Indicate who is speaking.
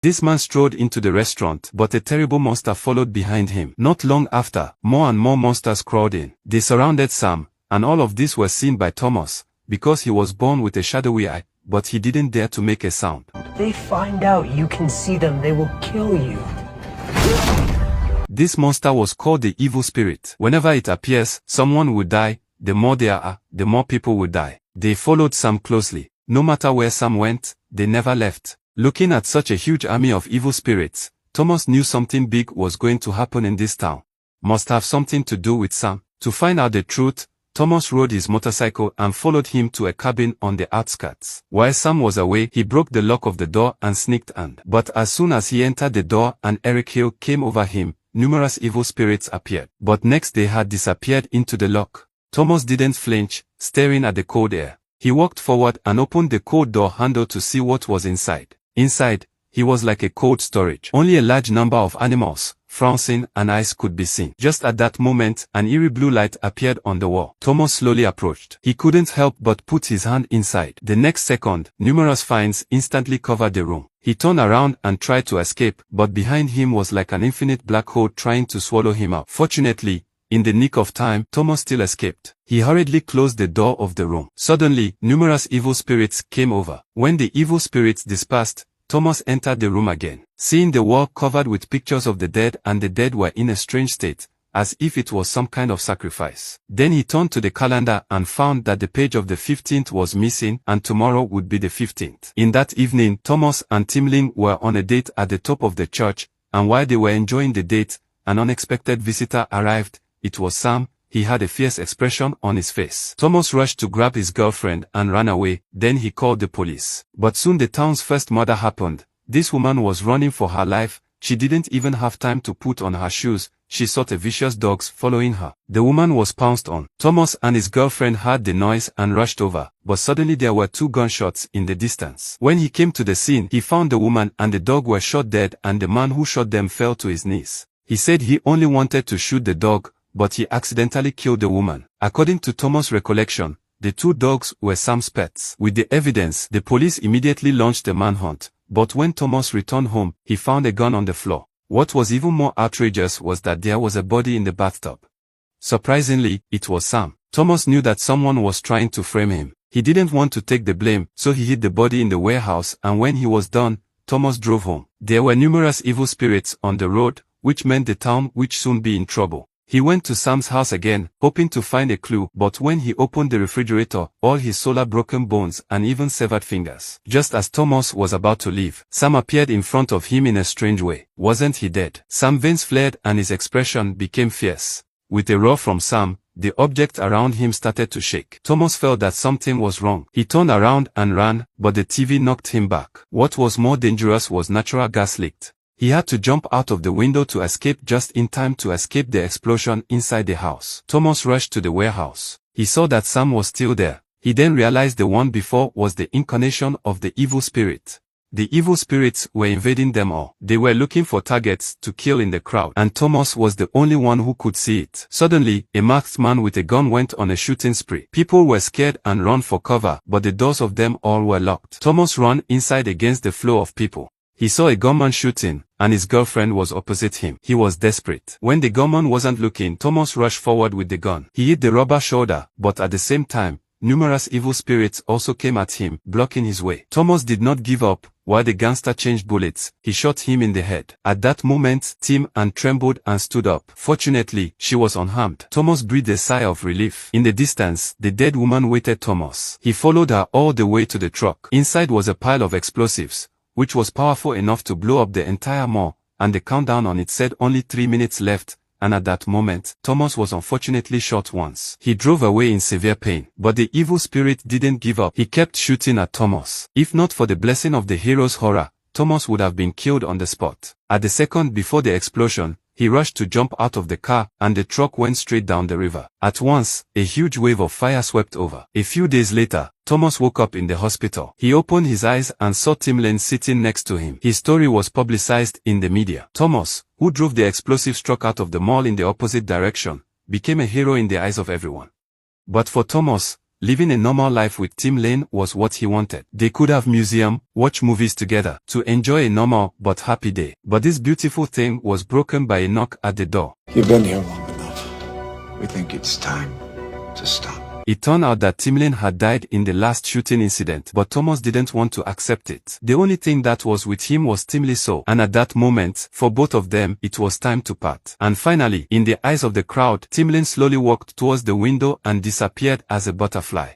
Speaker 1: This man strode into the restaurant, but a terrible monster followed behind him. Not long after, more and more monsters crawled in. They surrounded Sam, and all of this was seen by Thomas, because he was born with a shadowy eye, but he didn't dare to make a sound.
Speaker 2: They find out you can see them, they will kill you.
Speaker 1: This monster was called the evil spirit. Whenever it appears, someone would die. The more there are, the more people would die. They followed Sam closely. No matter where Sam went, they never left. Looking at such a huge army of evil spirits, Thomas knew something big was going to happen in this town. Must have something to do with Sam. To find out the truth, Thomas rode his motorcycle and followed him to a cabin on the outskirts. While Sam was away, he broke the lock of the door and sneaked in. But as soon as he entered the door and Eric Hill came over him, numerous evil spirits appeared. But next they had disappeared into the lock. Thomas didn't flinch, staring at the cold air. He walked forward and opened the cold door handle to see what was inside. Inside, he was like a cold storage. Only a large number of animals, frozen and eyes could be seen. Just at that moment, an eerie blue light appeared on the wall. Thomas slowly approached. He couldn't help but put his hand inside. The next second, numerous vines instantly covered the room. He turned around and tried to escape, but behind him was like an infinite black hole trying to swallow him up. Fortunately, in the nick of time, Thomas still escaped. He hurriedly closed the door of the room. Suddenly, numerous evil spirits came over. When the evil spirits dispersed, Thomas entered the room again. Seeing the wall covered with pictures of the dead and the dead were in a strange state, as if it was some kind of sacrifice. Then he turned to the calendar and found that the page of the 15th was missing and tomorrow would be the 15th. In that evening, Thomas and Timlin were on a date at the top of the church, and while they were enjoying the date, an unexpected visitor arrived. It was Sam. He had a fierce expression on his face. Thomas rushed to grab his girlfriend and ran away, then he called the police. But soon the town's first murder happened. This woman was running for her life. She didn't even have time to put on her shoes. She saw the vicious dogs following her. The woman was pounced on. Thomas and his girlfriend heard the noise and rushed over, but suddenly there were 2 gunshots in the distance. When he came to the scene, he found the woman and the dog were shot dead, and the man who shot them fell to his knees. He said he only wanted to shoot the dog, but he accidentally killed the woman. According to Thomas' recollection, the 2 dogs were Sam's pets. With the evidence, the police immediately launched a manhunt, but when Thomas returned home, he found a gun on the floor. What was even more outrageous was that there was a body in the bathtub. Surprisingly, it was Sam. Thomas knew that someone was trying to frame him. He didn't want to take the blame, so he hid the body in the warehouse, and when he was done, Thomas drove home. There were numerous evil spirits on the road, which meant the town would soon be in trouble. He went to Sam's house again, hoping to find a clue, but when he opened the refrigerator, all he saw broken bones and even severed fingers. Just as Thomas was about to leave, Sam appeared in front of him in a strange way. Wasn't he dead? Sam's veins flared and his expression became fierce. With a roar from Sam, the object around him started to shake. Thomas felt that something was wrong. He turned around and ran, but the TV knocked him back. What was more dangerous was natural gas leaked. He had to jump out of the window to escape just in time to escape the explosion inside the house. Thomas rushed to the warehouse. He saw that Sam was still there. He then realized the one before was the incarnation of the evil spirit. The evil spirits were invading them all. They were looking for targets to kill in the crowd, and Thomas was the only one who could see it. Suddenly, a masked man with a gun went on a shooting spree. People were scared and ran for cover, but the doors of them all were locked. Thomas ran inside against the flow of people. He saw a gunman shooting, and his girlfriend was opposite him. He was desperate. When the gunman wasn't looking, Thomas rushed forward with the gun. He hit the robber's shoulder, but at the same time, numerous evil spirits also came at him, blocking his way. Thomas did not give up. While the gangster changed bullets, he shot him in the head. At that moment, Tim Ann trembled and stood up. Fortunately, she was unharmed. Thomas breathed a sigh of relief. In the distance, the dead woman waited Thomas. He followed her all the way to the truck. Inside was a pile of explosives, which was powerful enough to blow up the entire mall, and the countdown on it said only 3 minutes left, and at that moment, Thomas was unfortunately shot once. He drove away in severe pain, but the evil spirit didn't give up. He kept shooting at Thomas. If not for the blessing of the hero's horror, Thomas would have been killed on the spot. At the second before the explosion, he rushed to jump out of the car, and the truck went straight down the river. At once, a huge wave of fire swept over. A few days later, Thomas woke up in the hospital. He opened his eyes and saw Timlin sitting next to him. His story was publicized in the media. Thomas, who drove the explosive truck out of the mall in the opposite direction, became a hero in the eyes of everyone. But for Thomas, Living a normal life with Tim Lane was what he wanted. They could have museum, watch movies together, to enjoy a normal but happy day. But this beautiful thing was broken by a knock at the door.
Speaker 3: You've been here long enough. We think it's time to stop.
Speaker 1: It turned out that Tim Lane had died in the last shooting incident, but Thomas didn't want to accept it. The only thing that was with him was Tim Lissault, and at that moment, for both of them, it was time to part. And finally, in the eyes of the crowd, Tim Lane slowly walked towards the window and disappeared as a butterfly.